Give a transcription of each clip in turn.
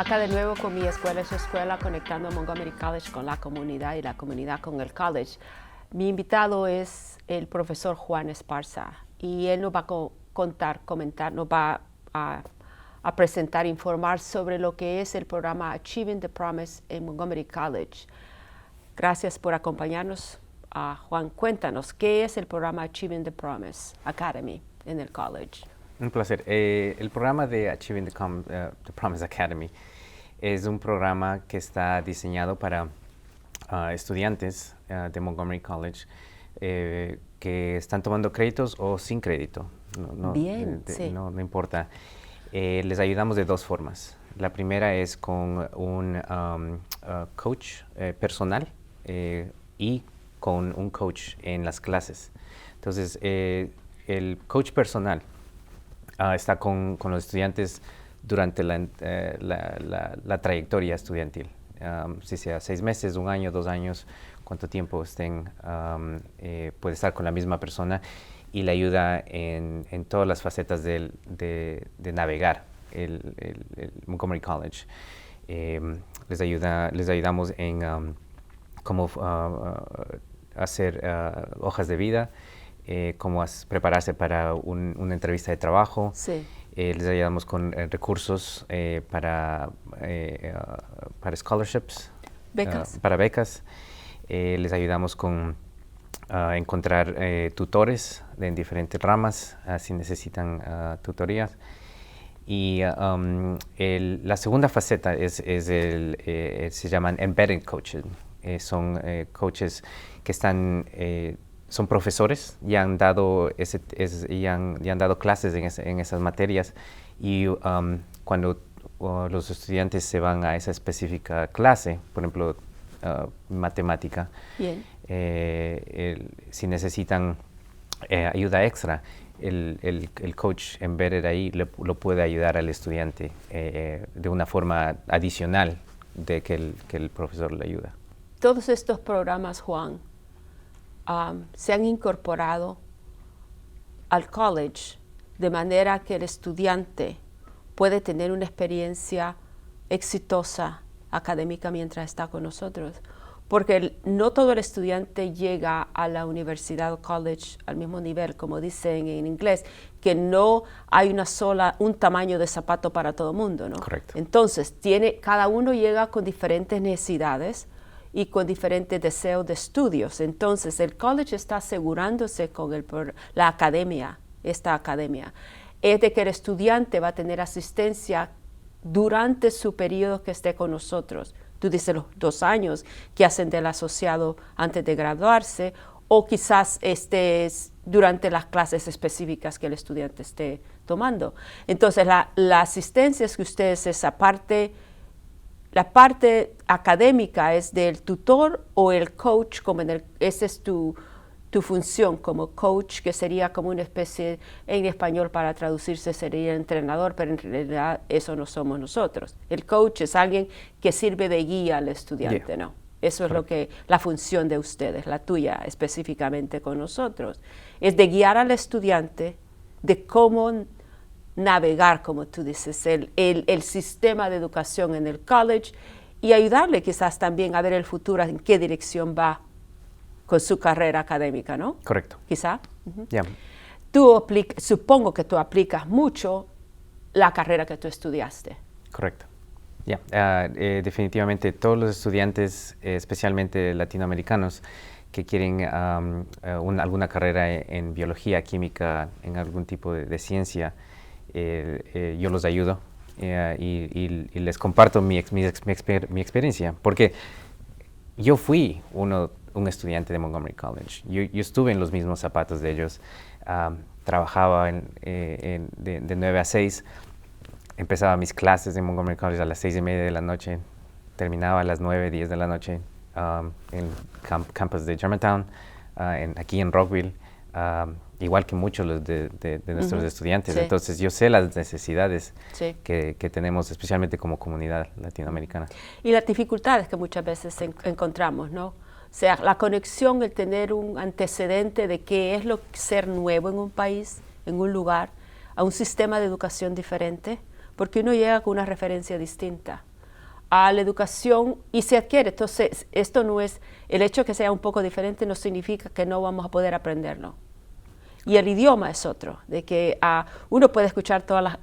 acá de nuevo con Mi Escuela es Su Escuela, conectando a Montgomery College con la comunidad y la comunidad con el college. Mi invitado es el profesor Juan Esparza y él nos va a comentar, nos va a presentar, informar sobre lo que es el programa Achieving the Promise en Montgomery College. Gracias por acompañarnos. Juan, cuéntanos, ¿qué es el programa Achieving the Promise Academy en el college? Un placer. El programa de Achieving the Promise Academy es un programa que está diseñado para estudiantes de Montgomery College que están tomando créditos o sin crédito. Bien, sí. No importa. Les ayudamos de dos formas. La primera es con un coach personal y con un coach en las clases. Entonces, el coach personal está con los estudiantes durante la trayectoria estudiantil, si sea 6 meses, 1 año, 2 años, cuánto tiempo estén, puede estar con la misma persona y le ayuda en todas las facetas de navegar el Montgomery College. Les ayudamos en cómo hacer hojas de vida, cómo prepararse para una entrevista de trabajo. Sí. Les ayudamos con recursos para scholarships, becas. Para becas. Les ayudamos con encontrar tutores en diferentes ramas, si necesitan tutorías. Y la segunda faceta se llaman embedded coaches. Son coaches que son profesores y han dado clases en esas materias y cuando los estudiantes se van a esa específica clase, por ejemplo, matemática, si necesitan ayuda extra, el coach embedded ahí lo puede ayudar al estudiante de una forma adicional de que el profesor le ayuda. Todos estos programas, Juan, se han incorporado al college de manera que el estudiante puede tener una experiencia exitosa académica mientras está con nosotros. Porque no todo el estudiante llega a la universidad o college al mismo nivel, como dicen en inglés, que no hay un tamaño de zapato para todo el mundo, ¿no? Correcto. Entonces, cada uno llega con diferentes necesidades y con diferentes deseos de estudios. Entonces, el college está asegurándose con la academia, esta academia, es de que el estudiante va a tener asistencia durante su periodo que esté con nosotros. Tú dices los 2 años que hacen del asociado antes de graduarse, o quizás durante las clases específicas que el estudiante esté tomando. Entonces, la asistencia es que ustedes la parte académica es del tutor o el coach, esa es tu función como coach, que sería como una especie, en español para traducirse sería entrenador, pero en realidad eso no somos nosotros. El coach es alguien que sirve de guía al estudiante, ¿no? Eso es la función de ustedes, la tuya específicamente con nosotros, es de guiar al estudiante de cómo navegar, como tú dices, el sistema de educación en el college y ayudarle quizás también a ver el futuro, en qué dirección va con su carrera académica, ¿no? Correcto. Quizá. Yeah. Supongo que tú aplicas mucho la carrera que tú estudiaste. Correcto. Definitivamente todos los estudiantes, especialmente latinoamericanos, que quieren alguna carrera en biología, química, en algún tipo de ciencia, yo los ayudo y les comparto mi experiencia, porque yo fui un estudiante de Montgomery College. Yo estuve en los mismos zapatos de ellos, trabajaba de 9 a 6, empezaba mis clases en Montgomery College a las 6:30 de la noche, terminaba a las 9, 10 de la noche en el campus de Germantown, aquí en Rockville, igual que muchos de nuestros estudiantes. Sí. Entonces yo sé las necesidades Sí. que tenemos, especialmente como comunidad latinoamericana. Y las dificultades que muchas veces encontramos, ¿no? O sea, la conexión, el tener un antecedente de qué es ser nuevo en un país, en un lugar, a un sistema de educación diferente, porque uno llega con una referencia distinta. a la educación y se adquiere. Entonces, esto no es, el hecho de que sea un poco diferente no significa que no vamos a poder aprenderlo. Y el idioma es otro, de que uno puede escuchar a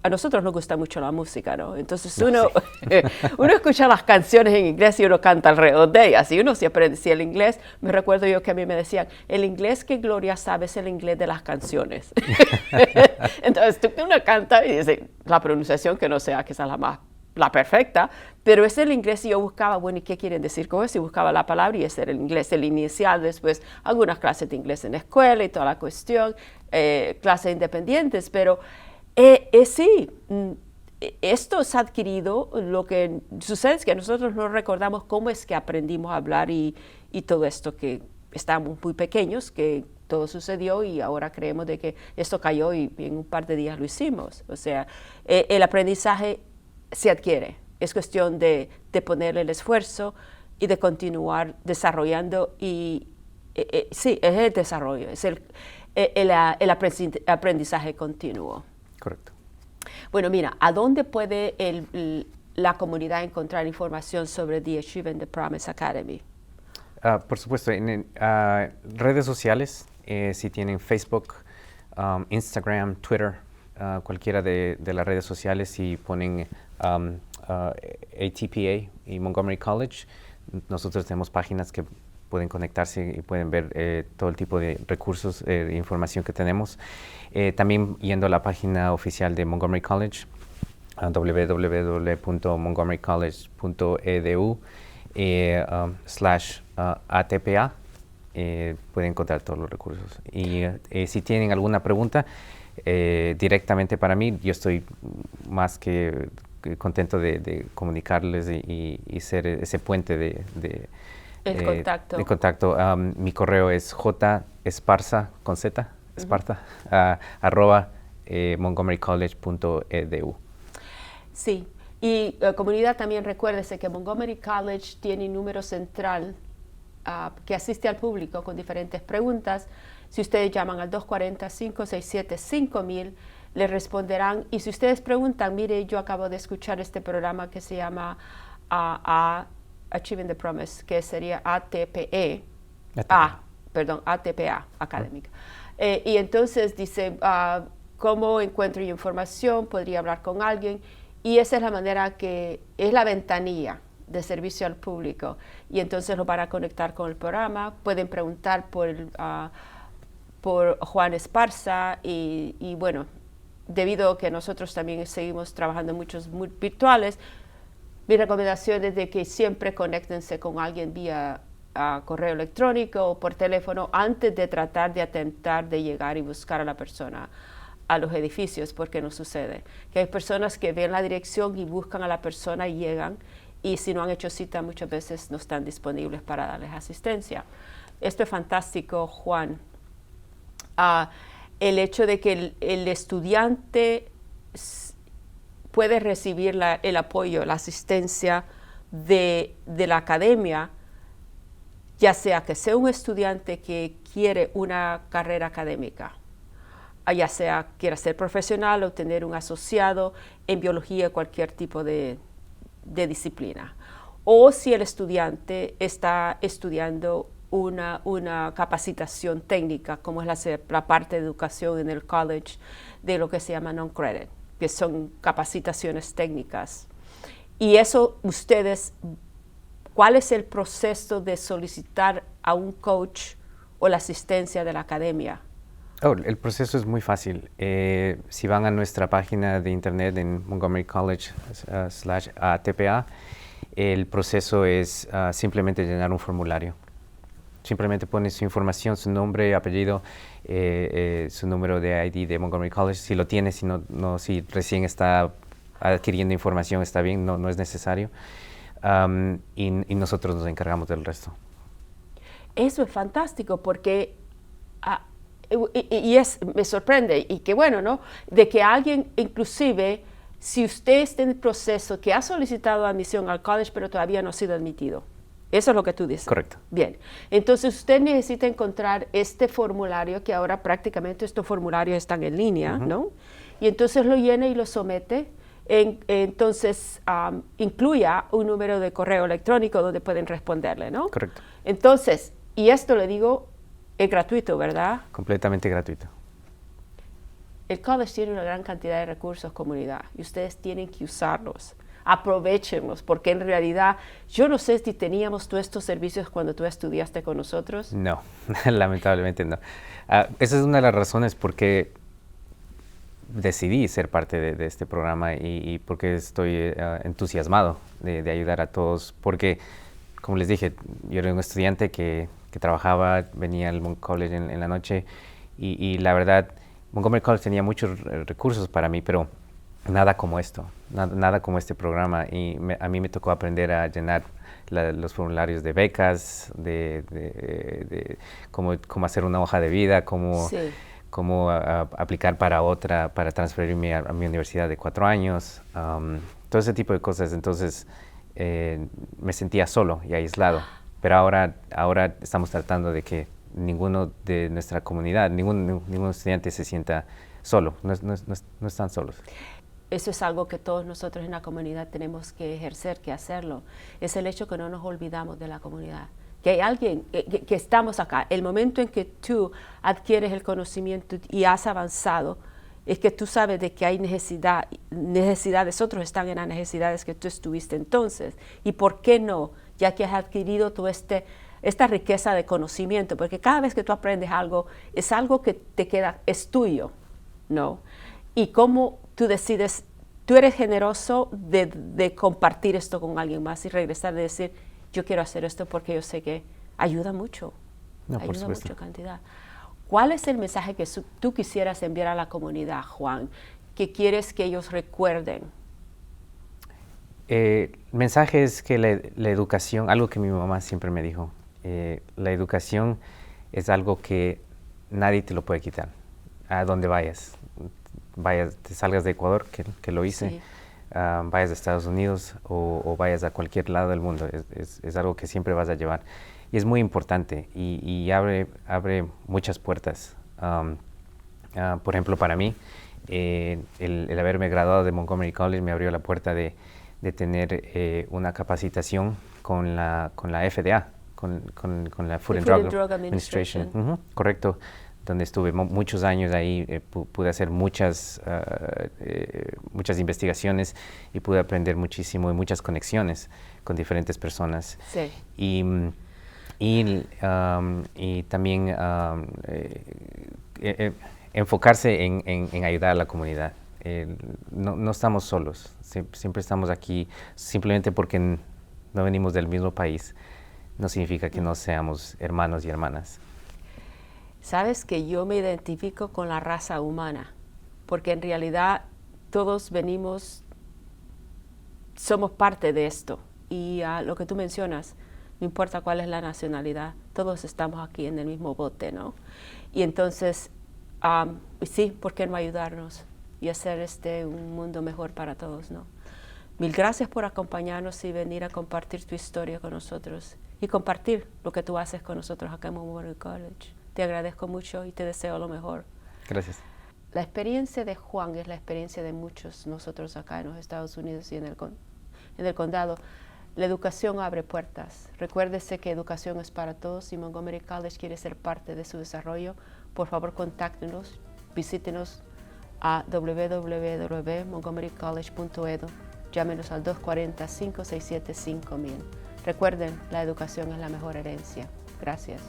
nosotros nos gusta mucho la música, ¿no? Entonces uno escucha las canciones en inglés y uno canta alrededor de ellas, y uno se aprende. Si el inglés, me recuerdo yo que a mí me decían, el inglés que Gloria sabe es el inglés de las canciones. Entonces uno canta y dice la pronunciación que no sea que sea la perfecta, pero es el inglés y yo buscaba, bueno, ¿y qué quieren decir con eso? Y buscaba la palabra y ese era el inglés, el inicial, después algunas clases de inglés en la escuela y toda la cuestión, clases independientes, pero sí, esto es adquirido, lo que sucede es que nosotros no recordamos cómo es que aprendimos a hablar y todo esto, que estábamos muy pequeños, que todo sucedió y ahora creemos de que esto cayó y en un par de días lo hicimos. O sea, el aprendizaje se adquiere, es cuestión de ponerle el esfuerzo y de continuar desarrollando y sí, es el desarrollo, es el aprendizaje continuo. Correcto. Bueno, mira, ¿a dónde puede la comunidad encontrar información sobre The Achieving the Promise Academy? Por supuesto, en redes sociales, si tienen Facebook, Instagram, Twitter, cualquiera de las redes sociales, si ponen ATPA y Montgomery College, nosotros tenemos páginas que pueden conectarse y pueden ver todo el tipo de recursos, de información que tenemos. También yendo a la página oficial de Montgomery College, www.montgomerycollege.edu/ATPA, pueden encontrar todos los recursos. Y si tienen alguna pregunta directamente para mí, yo estoy más que contento de comunicarles y ser ese puente de contacto. Mi correo esjesparza, con Z, esparza, @montgomerycollege.edu. Sí, y comunidad, también recuérdese que Montgomery College tiene un número central que asiste al público con diferentes preguntas. Si ustedes llaman al 240-567-5000, les responderán. Y si ustedes preguntan, mire, yo acabo de escuchar este programa que se llama Achieving the Promise, que sería ATPA académica. Y entonces dice, ¿cómo encuentro yo información? ¿Podría hablar con alguien? Y esa es la manera que, es la ventanilla de servicio al público. Y entonces lo van a conectar con el programa. Pueden preguntar por Juan Esparza y bueno, debido a que nosotros también seguimos trabajando muchos virtuales, mi recomendación es de que siempre conéctense con alguien vía correo electrónico o por teléfono antes de tratar de atentar de llegar y buscar a la persona a los edificios, porque no sucede. Que hay personas que ven la dirección y buscan a la persona y llegan, y si no han hecho cita muchas veces no están disponibles para darles asistencia. Esto es fantástico, Juan. El hecho de que el estudiante puede recibir el apoyo, la asistencia de la academia, ya sea que sea un estudiante que quiere una carrera académica, ya sea quiera ser profesional o tener un asociado en biología, cualquier tipo de disciplina, o si el estudiante está estudiando una capacitación técnica, como es la parte de educación en el college de lo que se llama non-credit, que son capacitaciones técnicas. Y eso, ustedes, ¿cuál es el proceso de solicitar a un coach o la asistencia de la academia? El proceso es muy fácil. Si van a nuestra página de internet en Montgomery College /ATPA, el proceso es simplemente llenar un formulario. Simplemente pone su información, su nombre, apellido, su número de ID de Montgomery College. Si lo tiene, si recién está adquiriendo información, está bien, no es necesario. Y nosotros nos encargamos del resto. Eso es fantástico porque me sorprende, y qué bueno, ¿no? De que alguien, inclusive, si usted está en el proceso que ha solicitado admisión al college, pero todavía no ha sido admitido. Eso es lo que tú dices. Correcto. Bien. Entonces, usted necesita encontrar este formulario, que ahora prácticamente estos formularios están en línea, ¿no? Y entonces lo llena y lo somete. entonces incluya un número de correo electrónico donde pueden responderle, ¿no? Correcto. Entonces, y esto le digo, es gratuito, ¿verdad? Completamente gratuito. El college tiene una gran cantidad de recursos, comunidad, y ustedes tienen que usarlos. Aprovechenlos, porque en realidad, yo no sé si teníamos todos estos servicios cuando tú estudiaste con nosotros. No, lamentablemente no. Esa es una de las razones por qué decidí ser parte de este programa y porque estoy entusiasmado de ayudar a todos, porque, como les dije, yo era un estudiante que trabajaba, venía al Montgomery College en la noche y la verdad, Montgomery College tenía muchos recursos para mí, pero nada como esto, nada como este programa. Y a mí me tocó aprender a llenar los formularios de becas, de cómo hacer una hoja de vida, cómo aplicar para otra, para transferirme a mi universidad de 4 años, todo ese tipo de cosas. Entonces me sentía solo y aislado. Pero ahora estamos tratando de que ninguno de nuestra comunidad, ningún estudiante se sienta solo, no están solos. Eso es algo que todos nosotros en la comunidad tenemos que ejercer, que hacerlo. Es el hecho que no nos olvidamos de la comunidad, que hay alguien, que estamos acá. El momento en que tú adquieres el conocimiento y has avanzado, es que tú sabes de que hay necesidades, otros están en las necesidades que tú estuviste entonces. ¿Y por qué no? Ya que has adquirido toda esta riqueza de conocimiento, porque cada vez que tú aprendes algo, es algo que te queda, es tuyo, ¿no? Y cómo tú decides, tú eres generoso de compartir esto con alguien más y regresar de decir, yo quiero hacer esto porque yo sé que ayuda mucho, ayuda mucho cantidad. ¿Cuál es el mensaje que tú quisieras enviar a la comunidad, Juan, que quieres que ellos recuerden? El mensaje es que la educación, algo que mi mamá siempre me dijo, la educación es algo que nadie te lo puede quitar, a donde vayas, te salgas de Ecuador, que lo hice, sí. Vayas a Estados Unidos o vayas a cualquier lado del mundo, es algo que siempre vas a llevar. Y es muy importante y abre muchas puertas. Por ejemplo, para mí, el haberme graduado de Montgomery College me abrió la puerta de tener una capacitación con la FDA, con la Food and Drug Administration. Correcto, donde estuve muchos años ahí, pude hacer muchas investigaciones y pude aprender muchísimo y muchas conexiones con diferentes personas. Sí. Y también enfocarse en ayudar a la comunidad. No estamos solos, siempre estamos aquí, simplemente porque no venimos del mismo país, no significa que no seamos hermanos y hermanas. Sabes que yo me identifico con la raza humana, porque en realidad todos somos parte de esto. Y lo que tú mencionas, no importa cuál es la nacionalidad, todos estamos aquí en el mismo bote, ¿no? Y entonces, sí, ¿por qué no ayudarnos y hacer un mundo mejor para todos, ¿no? Mil gracias por acompañarnos y venir a compartir tu historia con nosotros y compartir lo que tú haces con nosotros acá en Montgomery College. Te agradezco mucho y te deseo lo mejor. Gracias. La experiencia de Juan es la experiencia de muchos nosotros acá en los Estados Unidos y en el condado. La educación abre puertas. Recuérdese que educación es para todos y Montgomery College quiere ser parte de su desarrollo. Por favor, contáctenos, visítenos a www.montgomerycollege.edu. Llámenos al 240-567-5000. Recuerden, la educación es la mejor herencia. Gracias.